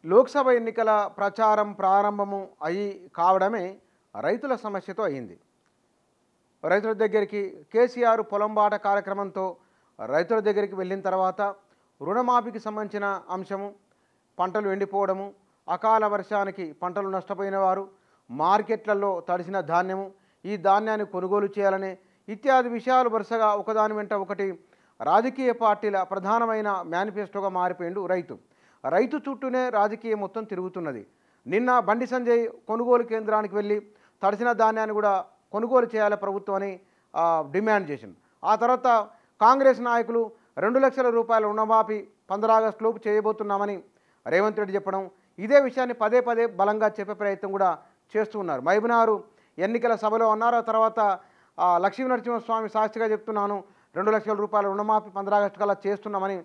లోక్సభ ఎన్నికల ప్రచారం ప్రారంభము అయి కావడమే రైతుల సమస్యతో అయింది. రైతుల దగ్గరికి కేసీఆర్ పొలంబాట కార్యక్రమంతో రైతుల దగ్గరికి వెళ్ళిన తర్వాత రుణమాఫీకి సంబంధించిన అంశము, పంటలు ఎండిపోవడము, అకాల వర్షానికి పంటలు నష్టపోయిన వారు, మార్కెట్లలో తడిసిన ధాన్యము, ఈ ధాన్యాన్ని కొనుగోలు చేయాలనే ఇత్యాది విషయాలు వరుసగా ఒకదాని వెంట ఒకటి రాజకీయ పార్టీల ప్రధానమైన మేనిఫెస్టోగా మారిపోయిండు రైతు. రైతు చుట్టూనే రాజకీయం మొత్తం తిరుగుతున్నది. నిన్న బండి సంజయ్ కొనుగోలు కేంద్రానికి వెళ్ళి తడిసిన ధాన్యాన్ని కూడా కొనుగోలు చేయాలి ప్రభుత్వం అని డిమాండ్ చేసింది. ఆ తర్వాత కాంగ్రెస్ నాయకులు 2 లక్షల రూపాయల రుణమాఫీ 15 ఆగస్టు లోపు చేయబోతున్నామని రేవంత్ రెడ్డి చెప్పడం, ఇదే విషయాన్ని పదే పదే బలంగా చెప్పే ప్రయత్నం కూడా చేస్తున్నారు. మహబూబ్నగర్ ఎన్నికల సభలో అన్నారు. ఆ తర్వాత లక్ష్మీ నరసింహస్వామి సాక్షిగా చెప్తున్నాను, 2 లక్షల రూపాయల రుణమాఫీ 15 ఆగస్టు కల్లా చేస్తున్నామని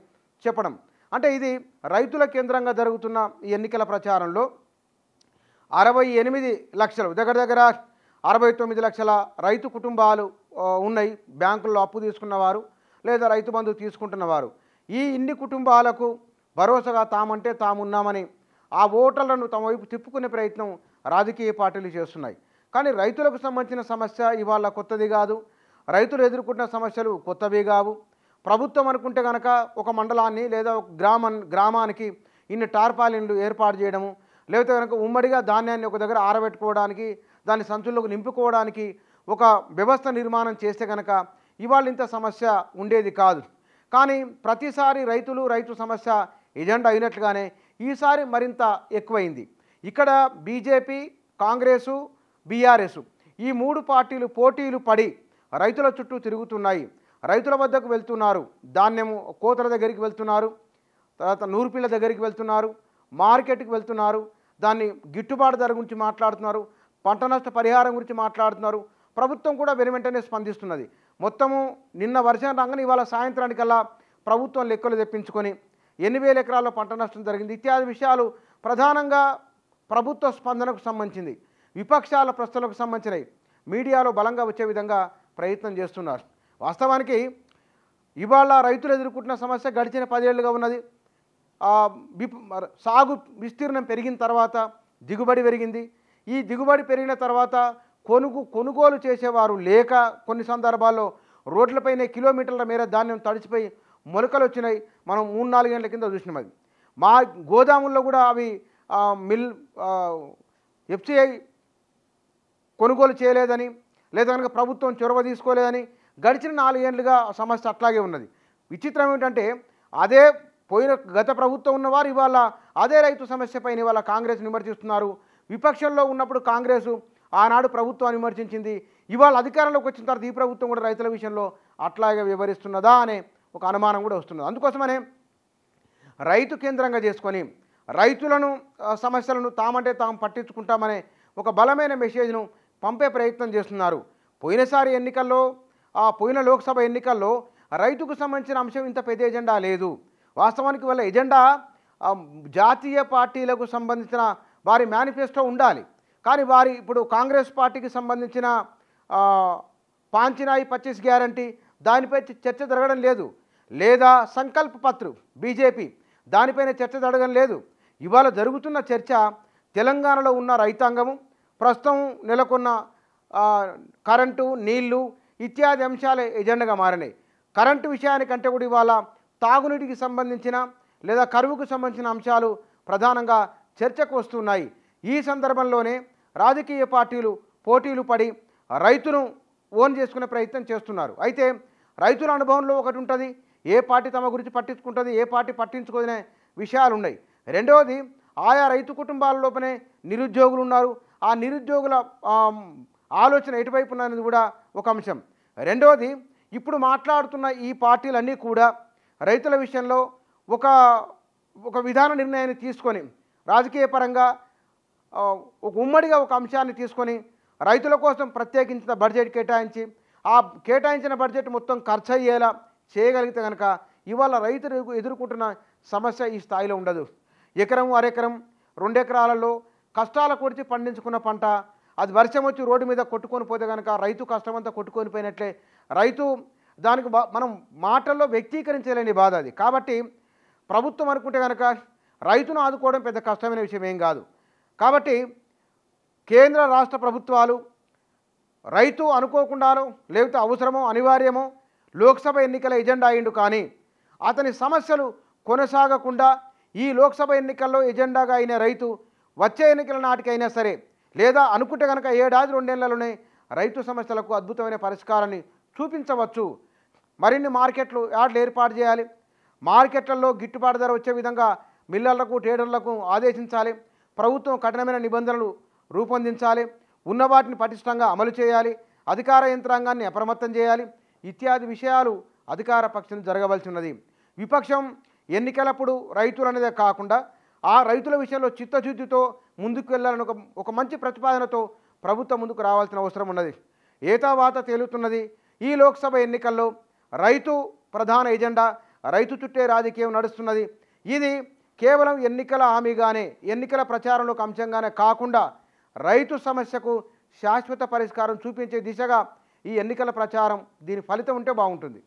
చెప్పడం. అంటే ఇది రైతుల కేంద్రంగా జరుగుతున్న ఈ ఎన్నికల ప్రచారంలో 68 లక్షలు, దగ్గర దగ్గర 69 లక్షల రైతు కుటుంబాలు ఉన్నాయి. బ్యాంకుల్లో అప్పు తీసుకున్నవారు లేదా రైతు బంధు తీసుకుంటున్నవారు. ఈ ఇన్ని కుటుంబాలకు భరోసాగా తామంటే తామున్నామని ఆ ఓటర్లను తమ వైపు తిప్పుకునే ప్రయత్నం రాజకీయ పార్టీలు చేస్తున్నాయి. కానీ రైతులకు సంబంధించిన సమస్య ఇవాళ కొత్తది కాదు. రైతులు ఎదుర్కొంటున్న సమస్యలు కొత్తవి కావు. ప్రభుత్వం అనుకుంటే కనుక ఒక మండలాన్ని లేదా ఒక గ్రామానికి ఇన్ని టార్పాలిన్లు ఏర్పాటు చేయడము, లేకపోతే కనుక ఉమ్మడిగా ధాన్యాన్ని ఒక దగ్గర ఆరబెట్టుకోవడానికి, దాన్ని సంచుల్లోకి నింపుకోవడానికి ఒక వ్యవస్థ నిర్మాణం చేస్తే కనుక ఇవాళ ఇంత సమస్య ఉండేది కాదు. కానీ ప్రతిసారి రైతు సమస్య ఎజెండా అయినట్లుగానే ఈసారి మరింత ఎక్కువైంది. ఇక్కడ బీజేపీ, కాంగ్రెసు, బీఆర్ఎస్ ఈ 3 పార్టీలు పోటీలు పడి రైతుల చుట్టూ తిరుగుతున్నాయి. రైతుల వద్దకు వెళ్తున్నారు, ధాన్యము కోతల దగ్గరికి వెళ్తున్నారు, తర్వాత నూర్పిళ్ళ దగ్గరికి వెళ్తున్నారు, మార్కెట్కి వెళ్తున్నారు, దాన్ని గిట్టుబాటు ధర గురించి మాట్లాడుతున్నారు, పంట నష్ట పరిహారం గురించి మాట్లాడుతున్నారు. ప్రభుత్వం కూడా వెనువెంటనే స్పందిస్తున్నది. మొత్తము నిన్న వర్షం రాగానే ఇవాళ సాయంత్రానికల్లా ప్రభుత్వం లెక్కలు తెప్పించుకొని 8,000 ఎకరాల్లో పంట నష్టం జరిగింది ఇత్యాది విషయాలు ప్రధానంగా ప్రభుత్వ స్పందనకు సంబంధించింది. విపక్షాల ప్రశ్నలకు సంబంధించినవి మీడియాలో బలంగా వచ్చే విధంగా ప్రయత్నం చేస్తున్నారు. వాస్తవానికి ఇవాళ రైతులు ఎదుర్కొంటున్న సమస్య గడిచిన 10 ఏళ్ళుగా ఉన్నది. సాగు విస్తీర్ణం పెరిగిన తర్వాత దిగుబడి పెరిగింది. ఈ దిగుబడి పెరిగిన తర్వాత కొనుగోలు చేసేవారు లేక కొన్ని సందర్భాల్లో రోడ్లపైనే కిలోమీటర్ల మేర ధాన్యం తడిచిపోయి మొలకలు వచ్చినాయి. మనం 3-4 గంటల కింద చూసినాం. అది మా గోదాముల్లో కూడా అవి ఎఫ్సిఐ కొనుగోలు చేయలేదని, లేదా కనుక ప్రభుత్వం చొరవ తీసుకోలేదని గడిచిన 4 ఏళ్ళుగా సమస్య అట్లాగే ఉన్నది. విచిత్రం ఏమిటంటే అదే గత ప్రభుత్వం ఉన్నవారు ఇవాళ అదే రైతు సమస్య పైన ఇవాళ కాంగ్రెస్ విమర్శిస్తున్నారు. విపక్షంలో ఉన్నప్పుడు కాంగ్రెసు ఆనాడు ప్రభుత్వాన్ని విమర్శించింది. ఇవాళ అధికారంలోకి వచ్చిన తర్వాత ఈ ప్రభుత్వం కూడా రైతుల విషయంలో అట్లాగే వివరిస్తున్నదా అనే ఒక అనుమానం కూడా వస్తున్నది. అందుకోసమనే రైతు కేంద్రంగా చేసుకొని రైతులను సమస్యలను తామంటే తాము పట్టించుకుంటామనే ఒక బలమైన మెసేజ్ను పంపే ప్రయత్నం చేస్తున్నారు. పోయినసారి ఎన్నికల్లో పోయిన లోక్సభ ఎన్నికల్లో రైతుకు సంబంధించిన అంశం ఇంత పెద్ద ఎజెండా లేదు. వాస్తవానికి వాళ్ళ ఎజెండా జాతీయ పార్టీలకు సంబంధించిన వారి మేనిఫెస్టో ఉండాలి. కానీ వారి ఇప్పుడు కాంగ్రెస్ పార్టీకి సంబంధించిన పాంచినాయి 25 గ్యారంటీ దానిపై చర్చ జరగడం లేదు. లేదా సంకల్ప పత్రు బీజేపీ దానిపైన చర్చ జరగడం లేదు. ఇవాళ జరుగుతున్న చర్చ తెలంగాణలో ఉన్న రైతాంగము, ప్రస్తుతం నెలకొన్న కరెంటు, నీళ్లు ఇత్యాది అంశాలే ఎజెండాగా మారినాయి. కరెంటు విషయానికంటే కూడా ఇవాళ తాగునీటికి సంబంధించిన లేదా కరువుకు సంబంధించిన అంశాలు ప్రధానంగా చర్చకు వస్తున్నాయి. ఈ సందర్భంలోనే రాజకీయ పార్టీలు పోటీలు పడి రైతును ఓన్ చేసుకునే ప్రయత్నం చేస్తున్నారు. అయితే రైతుల అనుభవంలో ఒకటి ఉంటుంది, ఏ పార్టీ తమ గురించి పట్టించుకుంటుంది, ఏ పార్టీ పట్టించుకోదనే విషయాలు ఉన్నాయి. రెండవది ఆయా రైతు కుటుంబాల లోపనే నిరుద్యోగులు ఉన్నారు. ఆ నిరుద్యోగుల ఆలోచన ఎటువైపు ఉన్నది కూడా ఒక అంశం. రెండవది ఇప్పుడు మాట్లాడుతున్న ఈ పార్టీలన్నీ కూడా రైతుల విషయంలో ఒక విధాన నిర్ణయాన్ని తీసుకొని రాజకీయ పరంగా ఒక ఉమ్మడిగా ఒక అంశాన్ని తీసుకొని రైతుల కోసం ప్రత్యేకించిన బడ్జెట్ కేటాయించి ఆ కేటాయించిన బడ్జెట్ మొత్తం ఖర్చు అయ్యేలా చేయగలిగితే కనుక ఇవాళ రైతులు ఎదుర్కొంటున్న సమస్య ఈ స్థాయిలో ఉండదు. ఎకరం, అరెకరం, 2 ఎకరాలలో కష్టాల కొడిచి పండించుకున్న పంట అది వర్షం వచ్చి రోడ్డు మీద కొట్టుకొని పోతే కనుక రైతు కష్టమంతా కొట్టుకొని పోయినట్లే. రైతు దానికి మనం మాటల్లో వ్యక్తీకరించలేని బాధ అది. కాబట్టి ప్రభుత్వం అనుకుంటే కనుక రైతును ఆదుకోవడం పెద్ద కష్టమైన విషయం ఏం కాదు. కాబట్టి కేంద్ర రాష్ట్ర ప్రభుత్వాలు రైతు అనుకోకుండానో లేకపోతే అవసరమో అనివార్యమో లోక్సభ ఎన్నికల ఎజెండా అయిండు, కానీ అతని సమస్యలు కొనసాగకుండా ఈ లోక్సభ ఎన్నికల్లో ఎజెండాగా అయిన రైతు వచ్చే ఎన్నికల నాటికైనా సరే, లేదా అనుకుంటే కనుక 7 2 నెలల్లోనే రైతు సమస్యలకు అద్భుతమైన పరిష్కారాన్ని చూపించవచ్చు. మరిన్ని మార్కెట్లు యార్డ్లు ఏర్పాటు చేయాలి. మార్కెట్లలో గిట్టుబాటు ధర వచ్చే విధంగా మిల్లర్లకు ట్రేడర్లకు ఆదేశించాలి. ప్రభుత్వం కఠినమైన నిబంధనలు రూపొందించాలి. ఉన్న వాటిని పటిష్టంగా అమలు చేయాలి. అధికార యంత్రాంగాన్ని అప్రమత్తం చేయాలి. ఇత్యాది విషయాలు అధికార పక్షం జరగవలసి ఉన్నది. విపక్షం ఎన్నికలప్పుడు రైతులు అనేదే కాకుండా ఆ రైతుల విషయంలో చిత్తశుద్ధితో ముందుకు వెళ్ళాలని ఒక మంచి ప్రతిపాదనతో ప్రభుత్వం ముందుకు రావాల్సిన అవసరం ఉన్నది. ఏతావాత తేలుతున్నది, ఈ లోక్సభ ఎన్నికల్లో రైతు ప్రధాన ఎజెండా, రైతు చుట్టే రాజకీయం నడుస్తున్నది. ఇది కేవలం ఎన్నికల హామీగానే, ఎన్నికల ప్రచారంలో ఒక అంశంగానే కాకుండా రైతు సమస్యకు శాశ్వత పరిష్కారం చూపించే దిశగా ఈ ఎన్నికల ప్రచారం, దీని ఫలితం ఉంటే బాగుంటుంది.